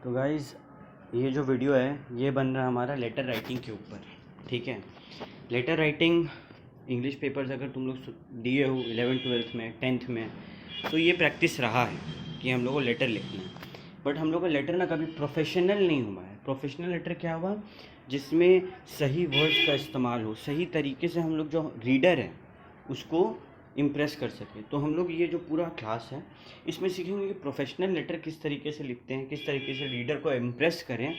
तो गाइज़ ये जो वीडियो है ये बन रहा है हमारा लेटर राइटिंग के ऊपर। ठीक है, लेटर राइटिंग इंग्लिश पेपर्स अगर तुम लोग दिए हो 11th-12th में 10th में, तो ये प्रैक्टिस रहा है कि हम लोग को लेटर लिखना है। बट हम लोग का लेटर ना कभी प्रोफेशनल नहीं हुआ है। प्रोफेशनल लेटर क्या हुआ, जिसमें सही वर्ड्स का इस्तेमाल हो, सही तरीके से हम लोग जो रीडर है उसको इम्प्रेस कर सके। तो हम लोग ये जो पूरा क्लास है इसमें सीखेंगे कि प्रोफेशनल लेटर किस तरीके से लिखते हैं, किस तरीके से रीडर को इम्प्रेस करें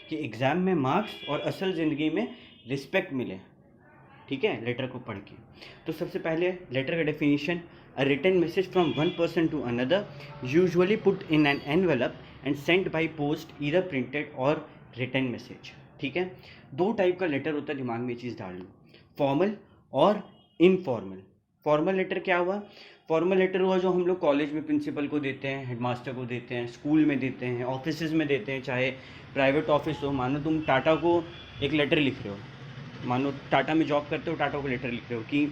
कि एग्ज़ाम में मार्क्स और असल ज़िंदगी में रिस्पेक्ट मिले। ठीक है, लेटर को पढ़ के। तो सबसे पहले लेटर का definition, a written message from one person to another usually put in an envelope and sent by post, either printed और रिटन मैसेज। ठीक है, दो टाइप का लेटर होता है, दिमाग में ये चीज़ डाल लो, फॉर्मल और इनफॉर्मल। फॉर्मल लेटर क्या हुआ, फॉर्मल लेटर हुआ जो हम लोग कॉलेज में प्रिंसिपल को देते हैं, हेडमास्टर को देते हैं, स्कूल में देते हैं, ऑफिसेज में देते हैं, चाहे प्राइवेट ऑफिस हो। मानो तुम टाटा को एक लेटर लिख रहे हो, मानो टाटा में जॉब करते हो, टाटा को लेटर लिख रहे हो कि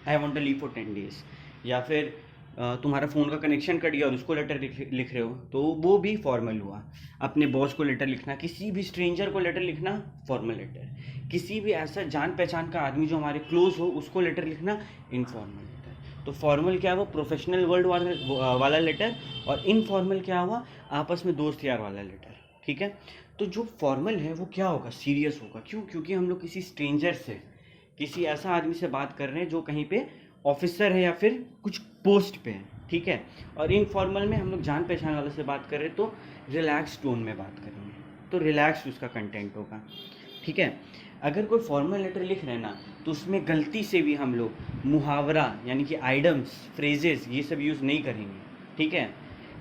I want to leave for 10 days, या फिर तुम्हारा फ़ोन का कनेक्शन कट गया और उसको लेटर लिख रहे हो, तो वो भी फॉर्मल हुआ। अपने बॉस को लेटर लिखना, किसी भी स्ट्रेंजर को लेटर लिखना फॉर्मल लेटर, किसी भी ऐसा जान पहचान का आदमी जो हमारे क्लोज हो उसको लेटर लिखना इनफॉर्मल लेटर। तो फॉर्मल क्या हुआ, प्रोफेशनल वर्ल्ड वाला लेटर, और इनफॉर्मल क्या हुआ, आपस में दोस्त यार वाला लेटर। ठीक है, तो जो फॉर्मल है वो क्या होगा, सीरियस होगा। क्यों? क्योंकि हम लोग किसी स्ट्रेंजर से, किसी ऐसा आदमी से बात कर रहे हैं जो कहीं पे ऑफिसर है या फिर कुछ पोस्ट पे है। ठीक है, और इनफॉर्मल में हम लोग जान पहचान वाले से बात कर रहे हैं तो रिलैक्स टोन में बात करेंगे, तो रिलैक्स उसका कंटेंट होगा। ठीक है, अगर कोई फॉर्मल लेटर लिख रहे हैं ना, तो उसमें गलती से भी हम लोग मुहावरा यानी कि आइडम्स, फ्रेजेस, ये सब यूज़ नहीं करेंगे। ठीक है,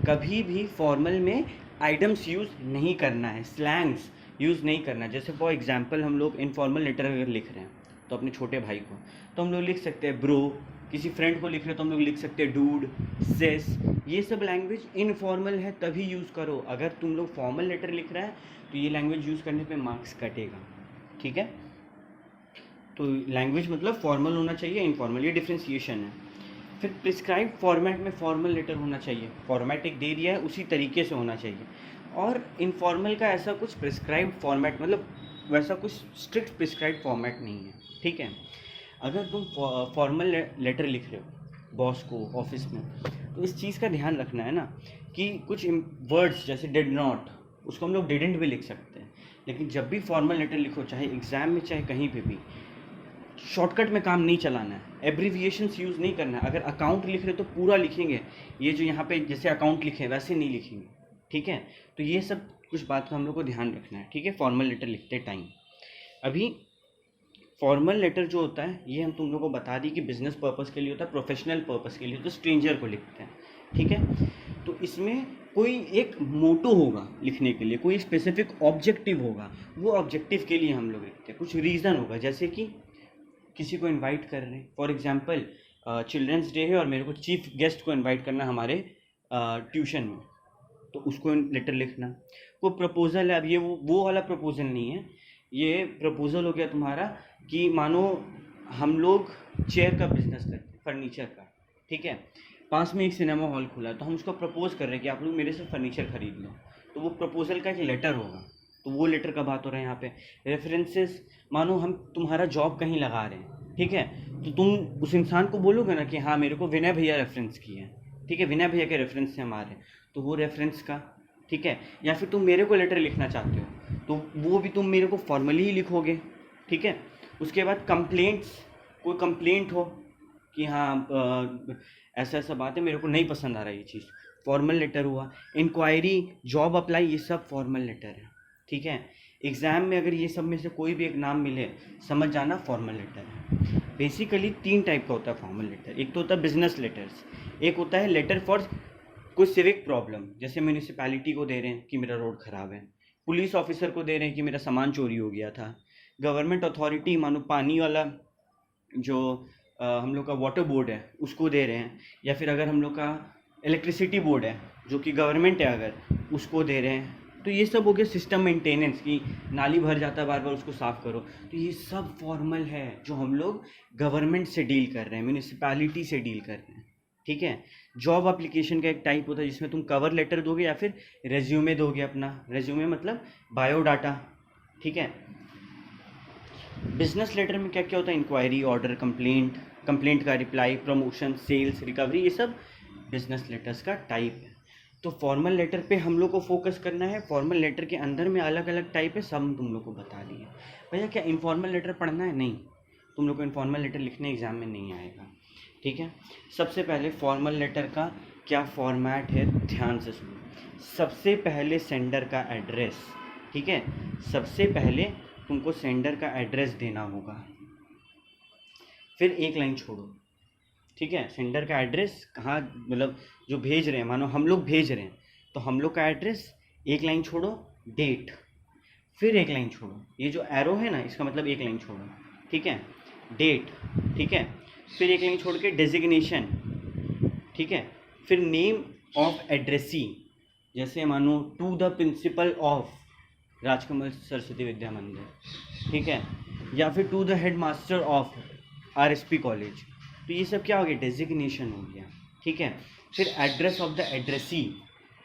कभी भी फॉर्मल में आइडम्स यूज़ नहीं करना है, स्लैंग्स यूज़ नहीं करना है। जैसे फॉर एग्जांपल हम लोग इनफॉर्मल लेटर अगर लिख रहे हैं तो अपने छोटे भाई को, तो हम लोग लिख सकते हैं ब्रो। किसी फ्रेंड को लिख रहे हैं तो हम लोग लिख सकते हैं डूड, सेस। ये सब लैंग्वेज इनफॉर्मल है तभी यूज़ करो। अगर तुम लोग फॉर्मल लेटर लिख रहा है तो ये लैंग्वेज यूज़ करने पे मार्क्स कटेगा। ठीक है, तो लैंग्वेज मतलब फॉर्मल होना चाहिए, इनफॉर्मल, ये डिफ्रेंसिएशन है। फिर प्रिस्क्राइब फॉर्मेट में फॉर्मल लेटर होना चाहिए, फॉर्मेट एक दे दिया है उसी तरीके से होना चाहिए। और इनफॉर्मल का ऐसा कुछ प्रिस्क्राइब फॉर्मेट, मतलब वैसा कुछ स्ट्रिक्ट प्रिस्क्राइब फॉर्मेट नहीं है। ठीक है, अगर तुम फॉर्मल लेटर लिख रहे हो बॉस को ऑफिस में, तो इस चीज़ का ध्यान रखना है ना कि कुछ वर्ड्स जैसे डिड नॉट, उसको हम लोग डिडेंट भी लिख सकते हैं। लेकिन जब भी फॉर्मल लेटर लिखो, चाहे एग्ज़ाम में चाहे कहीं पे भी, शॉर्टकट में काम नहीं चलाना है, एब्रीविएशंस यूज़ नहीं करना है। अगर अकाउंट लिख रहे हो तो पूरा लिखेंगे, ये जो यहाँ पे जैसे अकाउंट लिखे वैसे नहीं लिखेंगे। ठीक है, तो ये सब कुछ बात का हम लोग को ध्यान रखना है। ठीक है, फॉर्मल लेटर लिखते टाइम। अभी फॉर्मल लेटर जो होता है ये हम तुम लोग को बता दी कि बिजनेस पर्पस के लिए होता है, प्रोफेशनल पर्पस के लिए तो स्ट्रेंजर को लिखते हैं। ठीक है, तो इसमें कोई एक मोटो होगा लिखने के लिए, कोई स्पेसिफिक ऑब्जेक्टिव होगा, वो ऑब्जेक्टिव के लिए हम लोग लिखते हैं। कुछ रीज़न होगा, जैसे कि किसी को इनवाइट कर रहे हैं, फॉर एग्जांपल चिल्ड्रंस डे है और मेरे को चीफ गेस्ट को इनवाइट करना हमारे ट्यूशन में, तो उसको लेटर लिखना। वो प्रपोज़ल है, अब ये वो वाला प्रपोज़ल नहीं है, ये प्रपोज़ल हो गया तुम्हारा कि मानो हम लोग चेयर का बिजनेस करते हैं, फर्नीचर का। ठीक है, पास में एक सिनेमा हॉल खुला है, तो हम उसको प्रपोज़ कर रहे हैं कि आप लोग मेरे से फर्नीचर खरीद लो, तो वो प्रपोज़ल का एक लेटर होगा। तो वो लेटर का बात हो रहा है यहाँ पे। रेफरेंसेस, मानो हम तुम्हारा जॉब कहीं लगा रहे हैं, ठीक है, तो तुम उस इंसान को बोलोगे ना कि हाँ मेरे को विनय भैया रेफरेंस किए हैं। ठीक है, विनय भैया के रेफरेंस से हमारे, तो वो रेफरेंस का। ठीक है, या फिर तुम मेरे को लेटर लिखना चाहते हो तो वो भी तुम मेरे को फॉर्मली ही लिखोगे। ठीक है, उसके बाद कंप्लेंट्स, कोई कंप्लेंट हो कि हाँ ऐसा ऐसा बात है, मेरे को नहीं पसंद आ रहा ये चीज़, फॉर्मल लेटर हुआ। इंक्वायरी, जॉब अप्लाई, ये सब फॉर्मल लेटर है। ठीक है, एग्ज़ाम में अगर ये सब में से कोई भी एक नाम मिले, समझ जाना फॉर्मल लेटर है। बेसिकली 3 टाइप का होता है फॉर्मल लेटर। एक तो होता है बिजनेस लेटर्स, एक होता है लेटर फॉर कोई सिविक प्रॉब्लम, जैसे म्यूनिसिपैलिटी को दे रहे हैं कि मेरा रोड ख़राब है, पुलिस ऑफिसर को दे रहे हैं कि मेरा सामान चोरी हो गया था, गवर्नमेंट अथॉरिटी, मानो पानी वाला जो हम लोग का वाटर बोर्ड है उसको दे रहे हैं, या फिर अगर हम लोग का इलेक्ट्रिसिटी बोर्ड है जो कि गवर्नमेंट है अगर, उसको दे रहे हैं। तो ये सब हो गया सिस्टम मेंटेनेंस की, नाली भर जाता है बार बार उसको साफ़ करो, तो ये सब फॉर्मल है जो हम लोग गवर्नमेंट से डील कर रहे हैं, म्यूनिसिपैलिटी से डील कर रहे हैं। ठीक है। जॉब एप्लीकेशन का एक टाइप होता है जिसमें तुम कवर लेटर दोगे या फिर रेज्यूमे दोगे अपना। रेज्यूमे मतलब बायोडाटा, ठीक है। बिजनेस लेटर में क्या क्या होता है, इंक्वायरी, ऑर्डर, कंप्लेंट, कंप्लेंट का रिप्लाई, प्रमोशन, सेल्स, रिकवरी, ये सब बिजनेस लेटर्स का टाइप है। तो फॉर्मल लेटर पे हम लोग को फोकस करना है। फॉर्मल लेटर के अंदर में अलग अलग टाइप है, सब तुम लोग को बता दिए। भैया क्या इनफॉर्मल लेटर पढ़ना है? नहीं, तुम लोग को इनफॉर्मल लेटर लिखने एग्जाम में नहीं आएगा, ठीक है। सबसे पहले फॉर्मल लेटर का क्या फॉर्मेट है, ध्यान से सुनो। सबसे पहले सेंडर का एड्रेस, ठीक है। सबसे पहले तुमको सेंडर का एड्रेस देना होगा, फिर एक लाइन छोड़ो, ठीक है। सेंडर का एड्रेस कहाँ, मतलब जो भेज रहे हैं, मानो हम लोग भेज रहे हैं तो हम लोग का एड्रेस, एक लाइन छोड़ो, डेट, फिर एक लाइन छोड़ो, ये जो एरो है ना इसका मतलब एक लाइन छोड़ो, ठीक है। डेट, ठीक है। फिर एक लाइन छोड़ के डेजिग्नेशन, ठीक है। फिर नेम ऑफ एड्रेसी, जैसे मानो to the principal of Rajkamal Saraswati Vidya Mandir, ठीक है, या फिर to the head master of RSP college. तो ये सब क्या हो गया, डेजिग्नेशन हो गया, ठीक है। फिर एड्रेस ऑफ द एड्रेसी,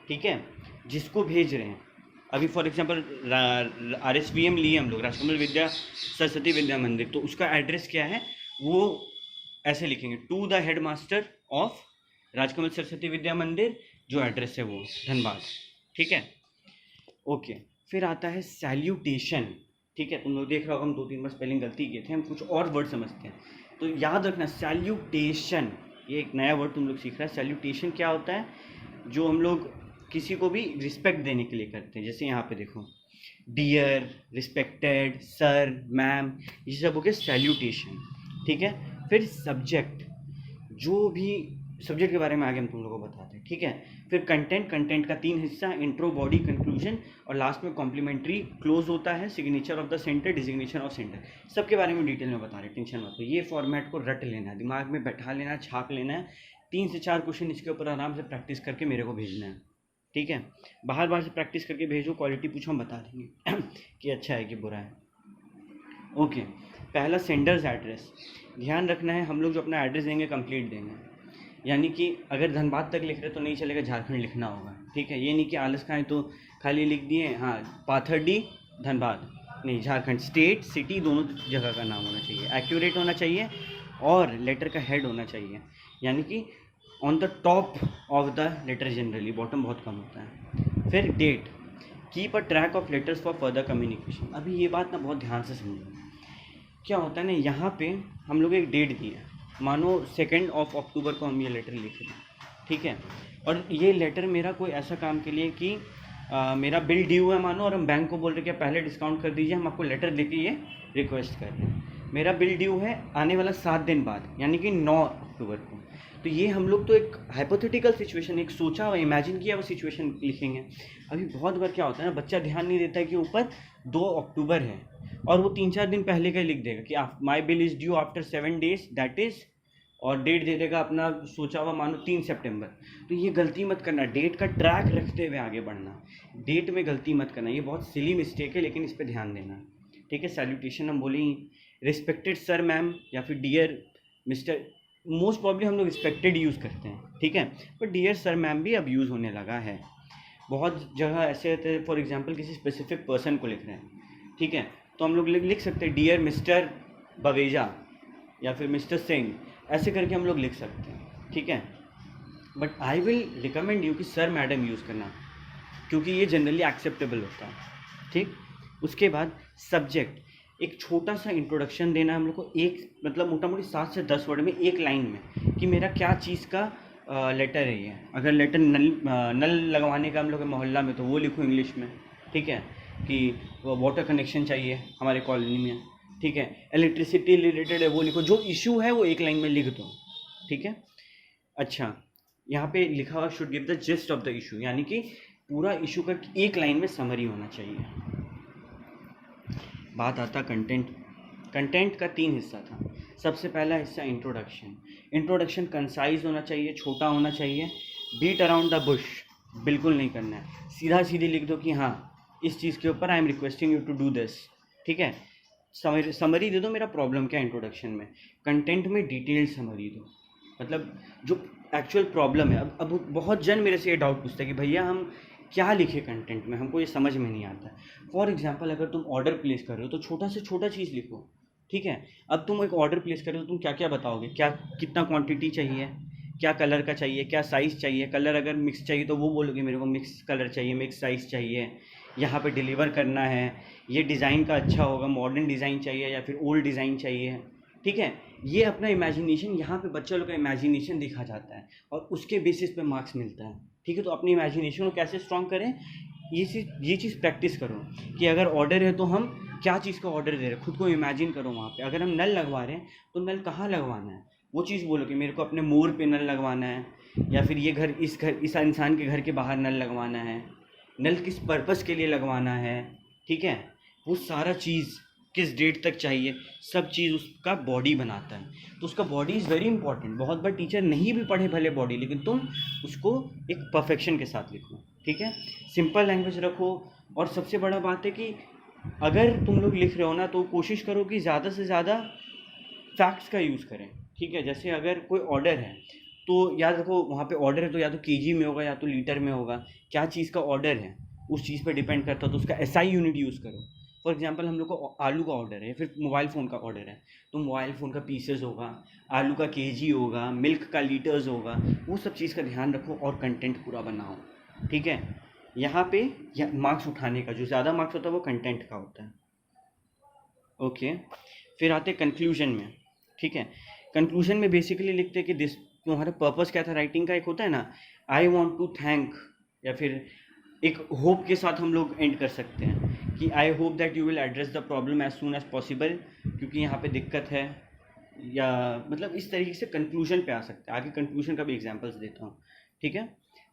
ठीक है, जिसको भेज रहे हैं। अभी फॉर एग्जांपल RSVM लिए हम लोग, राजकमल विद्या सरस्वती विद्या मंदिर, तो उसका एड्रेस क्या है वो ऐसे लिखेंगे, to the head master of Rajkamal Saraswati Vidya Mandir, जो एड्रेस है वो धनबाद, ठीक है। ओके, फिर आता है सैल्यूटेशन, ठीक है। तुम लोग देख रहे हो, हम 2-3 बार स्पेलिंग गलती किए थे, हम कुछ और वर्ड समझते हैं, तो याद रखना सैल्यूटेशन, ये एक नया वर्ड तुम लोग सीख रहे हैं। सैल्यूटेशन क्या होता है, जो हम लोग किसी को भी रिस्पेक्ट देने के लिए करते हैं। जैसे यहाँ पे देखो, डियर, रिस्पेक्टेड, सर, मैम, ये सब हो गया सैल्यूटेशन, ठीक है। फिर सब्जेक्ट, जो भी सब्जेक्ट के बारे में आगे हम तुम लोगों को बताते हैं, ठीक है। फिर कंटेंट, कंटेंट का 3 हिस्सा, इंट्रो, बॉडी, कंक्लूजन, और लास्ट में कॉम्प्लीमेंट्री क्लोज होता है। Signature of the centre, designation of centre, सबके बारे में डिटेल में बता रहे, टेंशन मत लो। ये फॉर्मेट को रट लेना है, दिमाग में बैठा लेना है, छाप लेना है। 3 से 4 क्वेश्चन इसके ऊपर आराम से प्रैक्टिस करके मेरे को भेजना है, ठीक है। बाहर से प्रैक्टिस करके भेजो, क्वालिटी पूछो, हम बता देंगे कि अच्छा है कि बुरा है। ओके, पहला सेंडर्स एड्रेस, ध्यान रखना है हम लोग जो अपना एड्रेस देंगे कंप्लीट देंगे, यानी कि अगर धनबाद तक लिख रहे तो नहीं चलेगा, झारखंड लिखना होगा, ठीक है। ये नहीं कि आलस खाएं तो खाली लिख दिए, हाँ पाथरडी धनबाद, नहीं, झारखंड स्टेट सिटी दोनों जगह का नाम होना चाहिए, एक्यूरेट होना चाहिए, और लेटर का हेड होना चाहिए, यानी कि on the top of the letter, generally bottom बहुत कम होता है। फिर date, keep a track of letters for further communication. अभी ये बात ना बहुत ध्यान से समझो, क्या होता है ना, यहाँ पे हम लोग एक डेट दिए, मानो 2 अक्टूबर को हम ये लेटर लिख रहे हैं, ठीक है। और ये लेटर मेरा कोई ऐसा काम के लिए कि मेरा बिल ड्यू है मानो, और हम बैंक को बोल रहे कि पहले डिस्काउंट कर दीजिए, हम आपको लेटर देके ये रिक्वेस्ट कर रहे हैं। मेरा बिल ड्यू है आने वाला 7 दिन बाद, यानी कि 9 अक्टूबर को। तो ये हम लोग तो एक हाइपोथेटिकल सिचुएशन, एक सोचा हुआ, इमेजिन किया हुआ सिचुएशन लिखेंगे। अभी बहुत बार क्या होता है ना, बच्चा ध्यान नहीं देता है कि ऊपर 2 अक्टूबर है, और वो 3-4 दिन पहले का ही लिख देगा कि my bill is due after 7 days, that is, और डेट दे देगा अपना सोचा हुआ मानो 3 सितंबर। तो ये गलती मत करना, डेट का ट्रैक रखते हुए आगे बढ़ना, डेट में गलती मत करना, ये बहुत सिली मिस्टेक है, लेकिन इस पर ध्यान देना, ठीक है। सैल्यूटेशन हम बोले, रिस्पेक्टेड सर मैम या फिर डियर मिस्टर, मोस्ट प्रॉब्ली हम लोग रिस्पेक्टेड यूज़ करते हैं, ठीक है, पर डियर सर मैम भी अब यूज़ होने लगा है। बहुत जगह ऐसे होते हैं, फॉर एग्जांपल किसी स्पेसिफिक पर्सन को लिख रहे हैं, ठीक है, तो हम लोग लिख सकते हैं डियर मिस्टर बवेजा या फिर मिस्टर सिंह, ऐसे करके हम लोग लिख सकते हैं, ठीक है। But I will recommend you कि सर मैडम यूज़ करना, क्योंकि ये जनरली एक्सेप्टेबल होता है, ठीक। उसके बाद सब्जेक्ट, एक छोटा सा इंट्रोडक्शन देना है हम लोग को, एक मतलब मोटा मोटी 7 से 10 वर्ड में, एक लाइन में, कि मेरा क्या चीज़ का लेटर है ये। अगर लेटर नल लगवाने का हम लोग मोहल्ला में, तो वो लिखो इंग्लिश में, ठीक है, कि वाटर कनेक्शन चाहिए हमारे कॉलोनी में, ठीक है। इलेक्ट्रिसिटी रिलेटेड है, वो लिखो, जो इशू है वो एक लाइन में लिख दो, ठीक है। अच्छा, यहाँ पे लिखा हुआ should give the gist of the issue, यानी कि पूरा इशू का एक लाइन में समरी होना चाहिए। बात आता कंटेंट, कंटेंट का 3 हिस्सा था। सबसे पहला हिस्सा इंट्रोडक्शन, इंट्रोडक्शन कंसाइज होना चाहिए, छोटा होना चाहिए। बीट अराउंड द बुश बिल्कुल नहीं करना है, सीधा सीधे लिख दो कि हाँ इस चीज़ के ऊपर I am requesting you to do this, ठीक है। समरी दे दो, मेरा प्रॉब्लम क्या है इंट्रोडक्शन में। कंटेंट में डिटेल्ड समरी दो, मतलब जो एक्चुअल प्रॉब्लम है। अब बहुत जन मेरे से ये डाउट पूछते हैं कि भैया हम क्या लिखे कंटेंट में, हमको ये समझ में नहीं आता। फॉर एग्जांपल अगर तुम ऑर्डर प्लेस कर रहे हो तो छोटा से छोटा चीज़ लिखो, ठीक है। अब तुम एक ऑर्डर प्लेस कर रहे हो तो तुम क्या क्या बताओगे, क्या कितना क्वांटिटी चाहिए, क्या कलर का चाहिए, क्या साइज़ चाहिए, कलर अगर मिक्स चाहिए तो वो बोलोगे मेरे को मिक्स कलर चाहिए, मिक्स साइज़ चाहिए, यहाँ पे डिलीवर करना है, ये डिज़ाइन का अच्छा होगा, मॉडर्न डिज़ाइन चाहिए या फिर ओल्ड डिज़ाइन चाहिए, ठीक है। ये अपना इमेजिनेशन, यहाँ पे बच्चा लोग का इमेजिनेशन देखा जाता है और उसके बेसिस पे मार्क्स मिलता है, ठीक है। तो अपनी इमेजिनेशन को कैसे स्ट्रॉन्ग करें, ये चीज़ प्रैक्टिस करो कि अगर ऑर्डर है तो हम क्या चीज़ का ऑर्डर दे रहे हैं, खुद को इमेजिन करो वहाँ पे। अगर हम नल लगवा रहे हैं तो नल कहाँ लगवाना है, वो चीज़ बोलो कि मेरे को अपने मोर पे नल लगवाना है, या फिर ये घर इस इंसान के घर के बाहर नल लगवाना है, नल किस पर्पस के लिए लगवाना है, ठीक है। वो सारा चीज़ किस डेट तक चाहिए, सब चीज़ उसका बॉडी बनाता है। तो उसका बॉडी इज़ वेरी इंपॉर्टेंट। बहुत बार टीचर नहीं भी पढ़े भले बॉडी, लेकिन तुम उसको एक परफेक्शन के साथ लिखो, ठीक है। सिंपल लैंग्वेज रखो। और सबसे बड़ा बात है कि अगर तुम लोग लिख रहे हो ना तो कोशिश करो कि ज़्यादा से ज़्यादा फैक्ट्स का यूज़ करें, ठीक है। जैसे अगर कोई ऑर्डर है तो याद रखो वहाँ पे ऑर्डर है तो या तो केजी में होगा या तो लीटर में होगा, क्या चीज़ का ऑर्डर है उस चीज़ पे डिपेंड करता है, तो उसका एसआई यूनिट यूज़ करो। फॉर एग्जांपल हम लोग को आलू का ऑर्डर है, फिर मोबाइल फ़ोन का ऑर्डर है, तो मोबाइल फ़ोन का पीसेस होगा, आलू का केजी होगा, मिल्क का लीटर्स होगा, वो सब चीज़ का ध्यान रखो और कंटेंट पूरा बनाओ, ठीक है। यहाँ पे मार्क्स उठाने का जो ज़्यादा मार्क्स होता है वो कंटेंट का होता है, ओके। फिर आते कंक्लूजन में, ठीक है। कंक्लूजन में बेसिकली लिखते हैं कि दिस, तुम्हारा पर्पस क्या था राइटिंग का, एक होता है ना आई वॉन्ट टू थैंक, या फिर एक होप के साथ हम लोग एंड कर सकते हैं कि I hope that you will address the problem as soon as possible, क्योंकि यहाँ पे दिक्कत है, या मतलब इस तरीके से कंक्लूजन पे आ सकते हैं। आगे कंक्लूजन का भी एग्जांपल्स देता हूँ, ठीक है।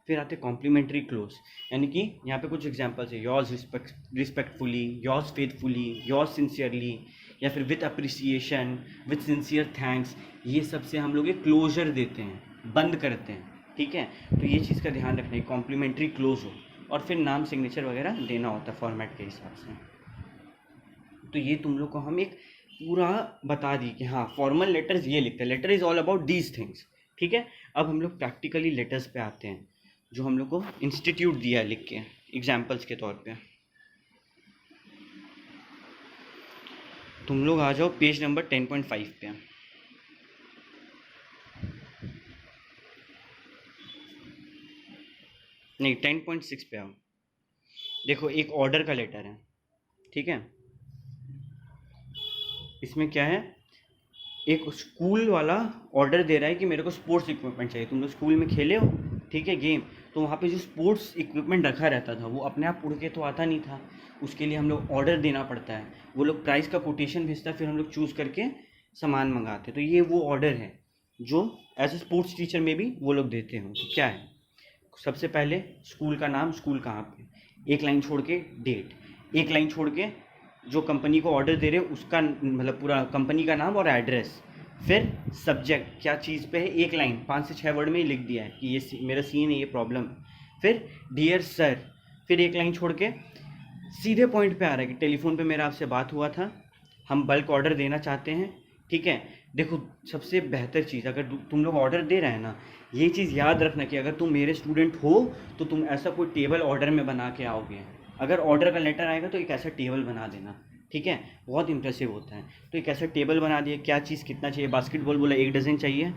फिर आते कॉम्प्लीमेंट्री क्लोज, यानी कि यहाँ पे कुछ एग्जांपल्स है, yours respectfully, yours faithfully, yours sincerely, या फिर with appreciation, with sincere thanks. ये सब से हम लोग एक क्लोजर देते हैं, बंद करते हैं, ठीक है। तो ये चीज़ का ध्यान रखना है, कॉम्प्लीमेंट्री क्लोज हो, और फिर नाम सिग्नेचर वगैरह देना होता है फॉर्मेट के हिसाब से। तो ये तुम लोग को हम एक पूरा बता दी कि हाँ फॉर्मल लेटर्स ये लिखते हैं, letter is all about these things, ठीक है। अब हम लोग प्रैक्टिकली लेटर्स पे आते हैं जो हम लोग को इंस्टीट्यूट दिया है लिख के एग्जाम्पल्स के तौर पे। तुम लोग आ जाओ पेज नंबर 10.5 पे। नहीं 10.6 पे आओ। देखो एक ऑर्डर का लेटर है, ठीक है। इसमें क्या है, एक स्कूल वाला ऑर्डर दे रहा है कि मेरे को स्पोर्ट्स इक्विपमेंट चाहिए। तुम लोग स्कूल में खेले हो, ठीक है, गेम, तो वहाँ पे जो स्पोर्ट्स इक्विपमेंट रखा रहता था वो अपने आप उड़ के तो आता नहीं था, उसके लिए हम लोग ऑर्डर देना पड़ता है। वो लोग प्राइस का कोटेशन भेजता है, फिर हम लोग चूज़ करके सामान मंगाते। तो ये वो ऑर्डर है जो एज ए स्पोर्ट्स टीचर में भी वो लोग देते हैं। तो क्या है, सबसे पहले स्कूल का नाम, स्कूल कहाँ पे, एक लाइन छोड़ के डेट, एक लाइन छोड़ के जो कंपनी को ऑर्डर दे रहे हो उसका मतलब पूरा कंपनी का नाम और एड्रेस, फिर सब्जेक्ट क्या चीज़ पे है, एक लाइन 5 से 6 वर्ड में ही लिख दिया है कि ये मेरा सीन है, ये प्रॉब्लम, फिर डियर सर, फिर एक लाइन छोड़ के सीधे पॉइंट पे आ रहा है कि टेलीफोन पे मेरा आपसे बात हुआ था, हम बल्क ऑर्डर देना चाहते हैं, ठीक है। देखो सबसे बेहतर चीज़, अगर तुम लोग ऑर्डर दे रहे हैं ना, ये चीज़ याद रखना कि अगर तुम मेरे स्टूडेंट हो तो तुम ऐसा कोई टेबल ऑर्डर में बना के आओगे। अगर ऑर्डर का लेटर आएगा तो एक ऐसा टेबल बना देना, ठीक है, बहुत इंप्रेसिव होता है। तो एक ऐसा टेबल बना दिया, क्या चीज़ कितना चाहिए, बास्केटबॉल बोला 1 डज़न चाहिए,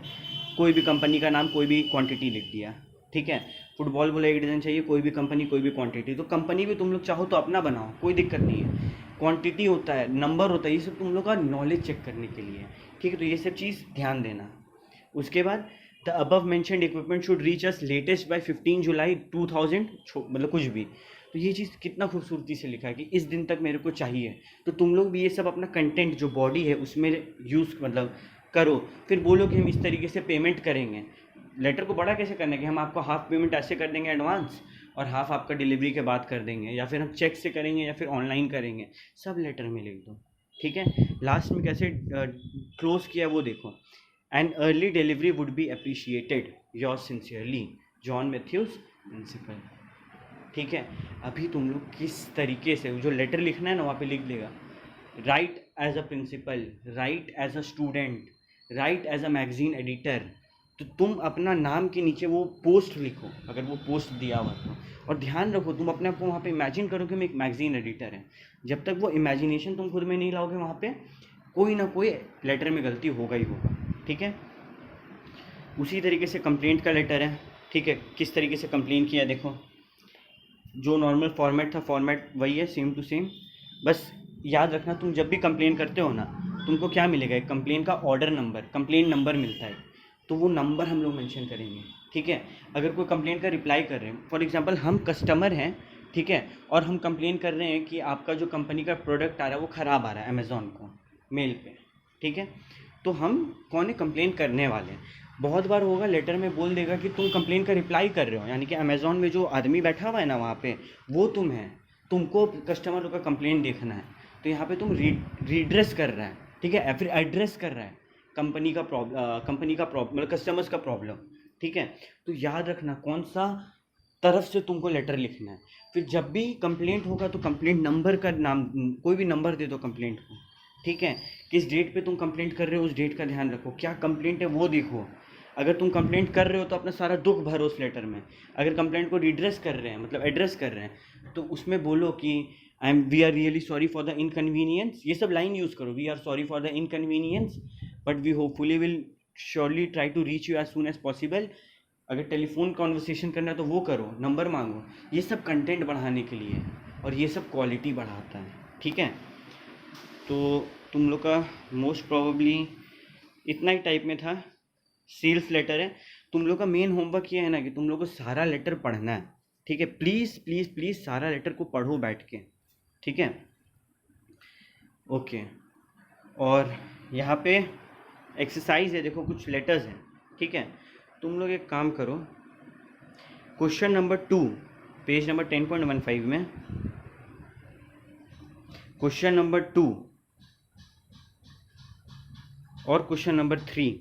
कोई भी कंपनी का नाम, कोई भी क्वांटिटी लिख दिया, ठीक है। फुटबॉल बोला 1 डज़न चाहिए, कोई भी कंपनी, कोई भी क्वांटिटी। तो कंपनी भी तुम लोग चाहो तो अपना बनाओ, कोई दिक्कत नहीं है। क्वांटिटी होता है, नंबर होता है, ये सब तुम लोग का नॉलेज चेक करने के लिए, ठीक है। तो ये सब चीज़ ध्यान देना। उसके बाद the above mentioned equipment should reach us latest by 15 जुलाई 2000, मतलब कुछ भी। तो ये चीज़ कितना खूबसूरती से लिखा है कि इस दिन तक मेरे को चाहिए। तो तुम लोग भी ये सब अपना कंटेंट जो बॉडी है उसमें यूज़ मतलब करो। फिर बोलो कि हम इस तरीके से पेमेंट करेंगे। लेटर को बड़ा कैसे करना है कि हम आपको हाफ पेमेंट ऐसे कर देंगे एडवांस और हाफ आपका डिलीवरी के बाद कर देंगे, या फिर हम चेक से करेंगे या फिर ऑनलाइन करेंगे, सब लेटर में लिख दो, ठीक है। लास्ट में कैसे क्लोज किया वो देखो, an early delivery would be appreciated, yours sincerely John Matthews principal, ठीक है। अभी तुम लोग किस तरीके से जो लेटर लिखना है ना वहाँ पे लिख देगा, write as a principal, write as a student, write as a magazine editor. तो तुम अपना नाम के नीचे वो पोस्ट लिखो, अगर वो पोस्ट दिया हुआ तो। और ध्यान रखो, तुम अपने आप को वहाँ पे इमेजिन करो कि मैं एक मैगजीन एडिटर है। जब तक वो इमेजिनेशन तुम खुद में नहीं लाओगे, वहाँ पे कोई ना कोई लेटर में गलती होगा ही होगा, ठीक है। उसी तरीके से कंप्लेंट का लेटर है, ठीक है। किस तरीके से कंप्लेन किया, देखो जो नॉर्मल फॉर्मेट था, फॉर्मेट वही है, सेम टू सेम। बस याद रखना, तुम जब भी कंप्लेन करते हो ना, तुमको क्या मिलेगा, एक कंप्लेन का ऑर्डर नंबर, कंप्लेन नंबर मिलता है, तो वो नंबर हम लोग मेंशन करेंगे, ठीक है। अगर कोई कंप्लेन का रिप्लाई कर रहे हैं, फॉर एग्जांपल हम कस्टमर हैं, ठीक है, और हम कंप्लेन कर रहे हैं कि आपका जो कंपनी का प्रोडक्ट आ रहा है वो ख़राब आ रहा है अमेज़ॉन को मेल पे, ठीक है, तो हम कौन है, कंप्लेन करने वाले हैं। बहुत बार होगा लेटर में बोल देगा कि तुम कंप्लेन का रिप्लाई कर रहे हो, यानी कि अमेज़ॉन में जो आदमी बैठा हुआ है ना वहाँ पे, वो तुम है, तुमको कस्टमर का कंप्लेन देखना है। तो यहाँ पे तुम रीड्रेस कर रहा है, ठीक है, फिर एड्रेस कर रहा है कंपनी का प्रॉब्लम, मतलब कस्टमर्स का प्रॉब्लम, ठीक है। तो याद रखना कौन सा तरफ से तुमको लेटर लिखना है। फिर जब भी कंप्लेंट होगा तो कंप्लेंट नंबर का नाम, कोई भी नंबर दे दो कंप्लेंट को, ठीक है। किस डेट पे तुम कंप्लेंट कर रहे हो उस डेट का ध्यान रखो, क्या कंप्लेंट है वो देखो। अगर तुम कंप्लेंट कर रहे हो तो अपना सारा दुख भरो उस लेटर में। अगर कंप्लेंट को रिड्रेस कर रहे हैं, मतलब एड्रेस कर रहे हैं, तो उसमें बोलो कि we are really sorry for the inconvenience, ये सब लाइन यूज़ करो, we are sorry for the inconvenience but we hopefully will surely try to reach you as soon as possible. अगर टेलीफोन कॉन्वर्सेशन करना है तो वो करो, नंबर मांगो। ये सब कंटेंट बढ़ाने के लिए और ये सब क्वालिटी बढ़ाता है, ठीक है। तो तुम लोग का मोस्ट प्रोबेबली इतना ही टाइप में था, सेल्स लेटर है। तुम लोग का मेन होमवर्क ये है ना कि तुम लोग को सारा लेटर पढ़ना है, ठीक है। प्लीज़ प्लीज़ प्लीज़ सारा लेटर को पढ़ो बैठ के, ठीक है, ओके। और यहाँ पे एक्सरसाइज है, देखो कुछ लेटर्स हैं, ठीक है। तुम लोग एक काम करो, क्वेश्चन नंबर 2 पेज नंबर 10.15 में, क्वेश्चन नंबर 2 और क्वेश्चन नंबर 3,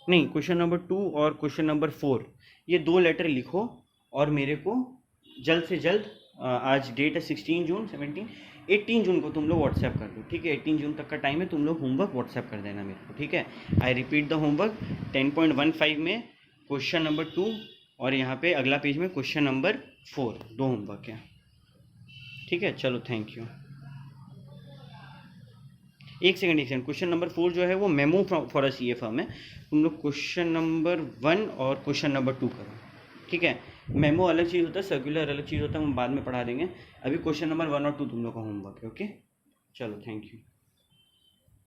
नहीं क्वेश्चन नंबर 2 और क्वेश्चन नंबर 4, ये 2 लेटर लिखो और मेरे को जल्द से जल्द, आज डेट है 16 जून, 17, 18 जून को तुम लोग व्हाट्सएप कर दो, ठीक है। 18 जून तक का टाइम है, तुम लोग होमवर्क व्हाट्सएप कर देना मेरे को, ठीक है। आई रिपीट द होमवर्क, 10.15 में क्वेश्चन नंबर 2 और यहाँ पे अगला पेज में क्वेश्चन नंबर 4, 2 होमवर्क है, ठीक है। चलो थैंक यू। एक सेकंड, क्वेश्चन नंबर 4 जो है वो memo for a CA firm है। तुम लोग क्वेश्चन नंबर 1 और क्वेश्चन नंबर 2 करो, ठीक है। मेमो अलग चीज़ होता है, सर्कुलर अलग चीज़ होता है, हम बाद में पढ़ा देंगे। अभी क्वेश्चन नंबर 1 और 2 तुम लोग का होमवर्क है, ओके। चलो थैंक यू।